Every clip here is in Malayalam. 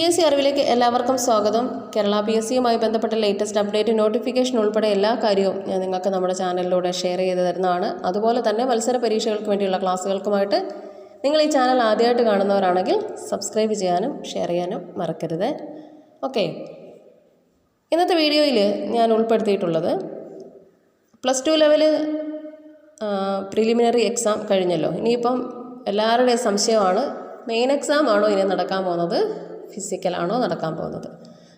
PSC അറിവിലേക്ക് എല്ലാവർക്കും സ്വാഗതം. കേരള PSCയുമായി ബന്ധപ്പെട്ട ലേറ്റസ്റ്റ് അപ്ഡേറ്റ് നോട്ടിഫിക്കേഷൻ ഉൾപ്പെടെ എല്ലാ കാര്യവും ഞാൻ നിങ്ങൾക്ക് നമ്മുടെ ചാനലിലൂടെ ഷെയർ ചെയ്ത് തരുന്നതാണ്. അതുപോലെ തന്നെ മത്സര പരീക്ഷകൾക്ക് വേണ്ടിയുള്ള ക്ലാസ്സുകൾക്കുമായിട്ട് നിങ്ങൾ ഈ ചാനൽ ആദ്യമായിട്ട് കാണുന്നവരാണെങ്കിൽ സബ്സ്ക്രൈബ് ചെയ്യാനും ഷെയർ ചെയ്യാനും മറക്കരുത്. ഓക്കെ, ഇന്നത്തെ വീഡിയോയിൽ ഞാൻ ഉൾപ്പെടുത്തിയിട്ടുള്ളത് +2 ലെവൽ പ്രിലിമിനറി എക്സാം കഴിഞ്ഞല്ലോ. ഇനിയിപ്പം എല്ലാവരുടെയും സംശയമാണ്, മെയിൻ എക്സാം ആണോ ഇനി നടക്കാൻ പോകുന്നത്, ഫിസിക്കലാണോ നടക്കാൻ പോകുന്നത്?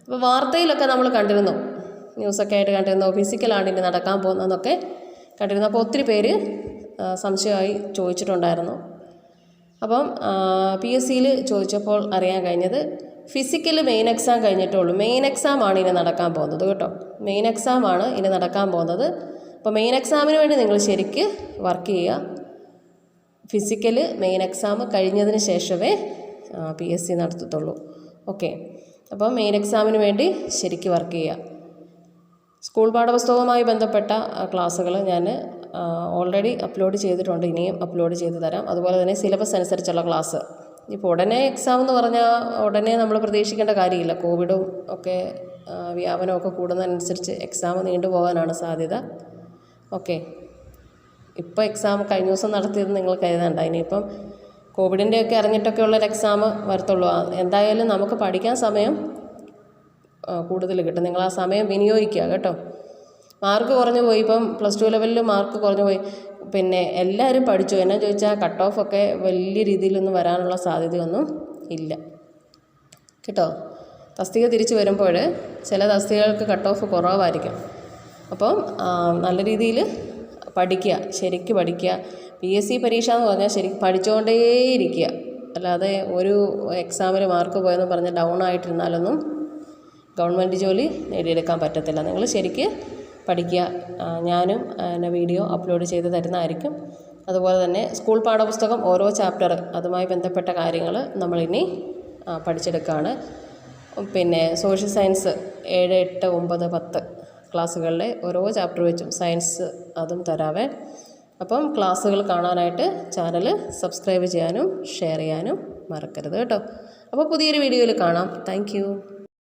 അപ്പോൾ വാർത്തയിലൊക്കെ നമ്മൾ കണ്ടിരുന്നു, ന്യൂസൊക്കെ ആയിട്ട് കണ്ടിരുന്നു, ഫിസിക്കലാണ് ഇനി നടക്കാൻ പോകുന്നതെന്നൊക്കെ കണ്ടിരുന്നു. അപ്പോൾ ഒത്തിരി പേര് സംശയമായി ചോദിച്ചിട്ടുണ്ടായിരുന്നു. അപ്പം PSCയിൽ ചോദിച്ചപ്പോൾ അറിയാൻ കഴിഞ്ഞത് ഫിസിക്കൽ മെയിൻ എക്സാം കഴിഞ്ഞിട്ടേ ഉള്ളൂ. മെയിൻ എക്സാമാണ് ഇനി നടക്കാൻ പോകുന്നത് കേട്ടോ. മെയിൻ എക്സാമാണ് ഇനി നടക്കാൻ പോകുന്നത്. അപ്പോൾ മെയിൻ എക്സാമിന് വേണ്ടി നിങ്ങൾ ശരിക്ക് വർക്ക് ചെയ്യുക. ഫിസിക്കൽ മെയിൻ എക്സാം കഴിഞ്ഞതിന് ശേഷമേ PSC നടത്തത്തുള്ളൂ. ഓക്കെ, അപ്പോൾ മെയിൻ എക്സാമിന് വേണ്ടി ശരിക്ക് വർക്ക് ചെയ്യുക. സ്കൂൾ പാഠപുസ്തകവുമായി ബന്ധപ്പെട്ട ക്ലാസ്സുകൾ ഞാൻ ഓൾറെഡി അപ്ലോഡ് ചെയ്തിട്ടുണ്ട്, ഇനിയും അപ്ലോഡ് ചെയ്ത് തരാം. അതുപോലെ തന്നെ സിലബസ് അനുസരിച്ചുള്ള ക്ലാസ്. ഇപ്പോൾ ഉടനെ എക്സാം എന്ന് പറഞ്ഞാൽ ഉടനെ നമ്മൾ പ്രതീക്ഷിക്കേണ്ട കാര്യമില്ല. കോവിഡും ഒക്കെ വ്യാപനമൊക്കെ കൂടുന്നതനുസരിച്ച് എക്സാം നീണ്ടുപോകാനാണ് സാധ്യത. ഓക്കെ, ഇപ്പോൾ എക്സാം കഴിഞ്ഞ ദിവസം നടത്തിയത് നിങ്ങൾക്ക് എഴുതണ്ട. ഇനിയിപ്പം കോവിഡിൻ്റെയൊക്കെ അറിഞ്ഞിട്ടൊക്കെ ഉള്ളൊരു എക്സാം വരത്തുള്ളൂ. എന്തായാലും നമുക്ക് പഠിക്കാൻ സമയം കൂടുതൽ കിട്ടും. നിങ്ങൾ ആ സമയം വിനിയോഗിക്കുക കേട്ടോ. മാർക്ക് കുറഞ്ഞു പോയി, ഇപ്പം +2 ലെവലിൽ മാർക്ക് കുറഞ്ഞു പോയി, പിന്നെ എല്ലാവരും പഠിച്ചു. എന്നാ ചോദിച്ചാൽ കട്ട് ഓഫ് ഒക്കെ വലിയ രീതിയിലൊന്നും വരാനുള്ള സാധ്യതയൊന്നും ഇല്ല കേട്ടോ. തസ്തിക തിരിച്ച് വരുമ്പോൾ ചില തസ്തികകൾക്ക് കട്ട് ഓഫ് കുറവായിരിക്കും. അപ്പം നല്ല രീതിയിൽ പഠിക്കുക, ശരിക്ക് പഠിക്കുക. PSC പരീക്ഷ എന്ന് പറഞ്ഞാൽ ശരിക്കും പഠിച്ചുകൊണ്ടേയിരിക്കുക. അല്ലാതെ ഒരു എക്സാമിൽ മാർക്ക് പോയെന്ന് പറഞ്ഞ് ഡൗൺ ആയിട്ടിരുന്നാലൊന്നും ഗവൺമെൻറ് ജോലി നേടിയെടുക്കാൻ പറ്റത്തില്ല. നിങ്ങൾ ശരിക്ക് പഠിക്കുക. ഞാനും വീഡിയോ അപ്ലോഡ് ചെയ്ത് തരുന്നതായിരിക്കും. അതുപോലെ തന്നെ സ്കൂൾ പാഠപുസ്തകം ഓരോ ചാപ്റ്റർ അതുമായി ബന്ധപ്പെട്ട കാര്യങ്ങൾ നമ്മളിനി പഠിച്ചെടുക്കുകയാണ്. പിന്നെ സോഷ്യൽ സയൻസ് 7, 8, 9, 10 ക്ലാസ്സുകളിലെ ഓരോ ചാപ്റ്റർ വെച്ചും സയൻസ് അതും തരാവേ. അപ്പം ക്ലാസ്സുകൾ കാണാനായിട്ട് ചാനൽ സബ്സ്ക്രൈബ് ചെയ്യാനും ഷെയർ ചെയ്യാനും മറക്കരുത് കേട്ടോ. അപ്പോൾ പുതിയൊരു വീഡിയോയിൽ കാണാം. താങ്ക്